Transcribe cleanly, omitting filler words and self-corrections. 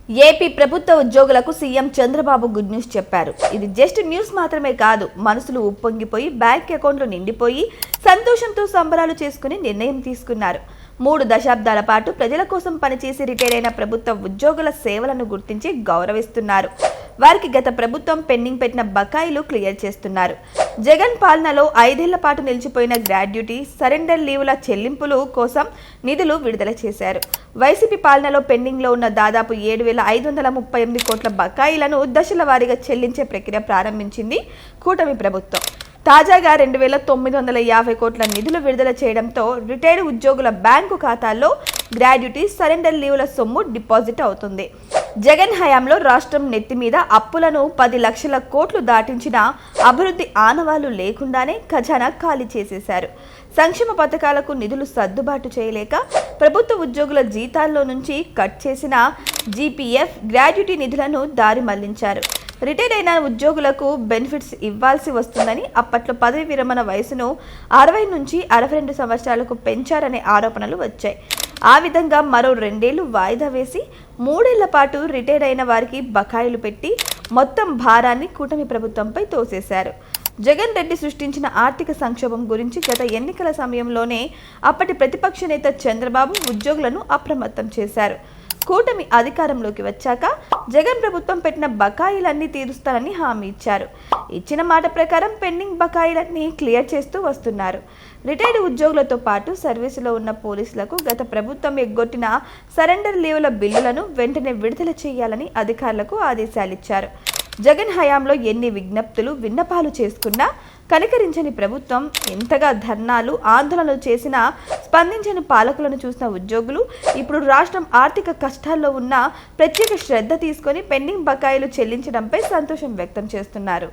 AP ప్రభుత్వ ఉద్యోగులకు CM Chandrababu good news చెప్పారు. ఇది జస్ట్ న్యూస్ మాత్రమే కాదు, మనసులు ఉప్పొంగిపోయి బ్యాంక్ అకౌంట్లు నిండిపోయి సంతోషంతో సంబరాలు చేసుకుని నిర్ణయం తీసుకున్నారు. 3 దశాబ్దాల పాటు ప్రజల కోసం పనిచేసి రిటైర్ అయిన ప్రభుత్వ ఉద్యోగుల సేవలను గుర్తించి గౌరవిస్తున్నారు. వారికి గత ప్రభుత్వం పెండింగ్ పెట్టిన బకాయిలు క్లియర్ చేస్తున్నారు. జగన్ పాలనలో 5 ఏళ్ల పాటు నిలిచిపోయిన గ్రాడ్యుటీ, సరెండర్ లీవుల చెల్లింపులు కోసం నిధులు విడుదల చేశారు. వైసీపీ పాలనలో పెండింగ్లో ఉన్న దాదాపు 7,538 కోట్ల బకాయిలను దశల వారీగా చెల్లించే ప్రక్రియ ప్రారంభించింది కూటమి ప్రభుత్వం. తాజాగా 2,950 కోట్ల నిధులు విడుదల చేయడంతో రిటైర్డ్ ఉద్యోగుల బ్యాంకు ఖాతాల్లో గ్రాడ్యుటీ, సరెండర్ లీవుల సొమ్ము డిపాజిట్ అవుతుంది. జగన్ హయాంలో రాష్ట్రం నెత్తి మీద అప్పులను 10 లక్షల కోట్లు దాటించిన అభివృద్ధి ఆనవాళ్లు లేకుండానే ఖజానా ఖాళీ చేసేశారు. సంక్షేమ పథకాలకు నిధులు సర్దుబాటు చేయలేక ప్రభుత్వ ఉద్యోగుల జీతాల్లో నుంచి కట్ చేసిన జీపీఎఫ్, గ్రాడ్యుటీ నిధులను దారి మళ్లించారు. రిటైర్ అయిన ఉద్యోగులకు బెనిఫిట్స్ ఇవ్వాల్సి వస్తుందని అప్పట్లో పదవి విరమణ వయసును 60 నుంచి 62 సంవత్సరాలకు పెంచారనే ఆరోపణలు వచ్చాయి. ఆ విధంగా మరో 2 ఏళ్లు వాయిదా వేసి 3 ఏళ్ల పాటు రిటైర్ అయిన వారికి బకాయిలు పెట్టి మొత్తం భారాన్ని కూటమి ప్రభుత్వంపై తోసేశారు. జగన్ రెడ్డి సృష్టించిన ఆర్థిక సంక్షోభం గురించి గత ఎన్నికల సమయంలోనే అప్పటి ప్రతిపక్ష నేత చంద్రబాబు ఉద్యోగులను అప్రమత్తం చేశారు. కూటమి అధికారంలోకి వచ్చాక జగన్ ప్రభుత్వం పెట్టిన బకాయిలన్నీ తీరుస్తానని హామీ ఇచ్చారు. ఇచ్చిన మాట ప్రకారం పెండింగ్ బకాయిలన్నీ క్లియర్ చేస్తూ వస్తున్నారు. రిటైర్డ్ ఉద్యోగులతో పాటు సర్వీసులో ఉన్న పోలీసులకు గత ప్రభుత్వం ఎగ్గొట్టిన సరెండర్ లీవుల బిల్లులను వెంటనే విడుదల చేయాలని అధికారులకు ఆదేశాలిచ్చారు. జగన్ హయాంలో ఎన్ని విజ్ఞప్తులు, విన్నపాలు చేసుకున్నా కనికరించని ప్రభుత్వం, ఎంతగా ధర్నాలు, ఆందోళనలు చేసినా స్పందించని పాలకులను చూసిన ఉద్యోగులు ఇప్పుడు రాష్ట్రం ఆర్థిక కష్టాల్లో ఉన్న ప్రత్యేక శ్రద్ధ తీసుకొని పెండింగ్ బకాయిలు చెల్లించడంపై సంతోషం వ్యక్తం చేస్తున్నారు.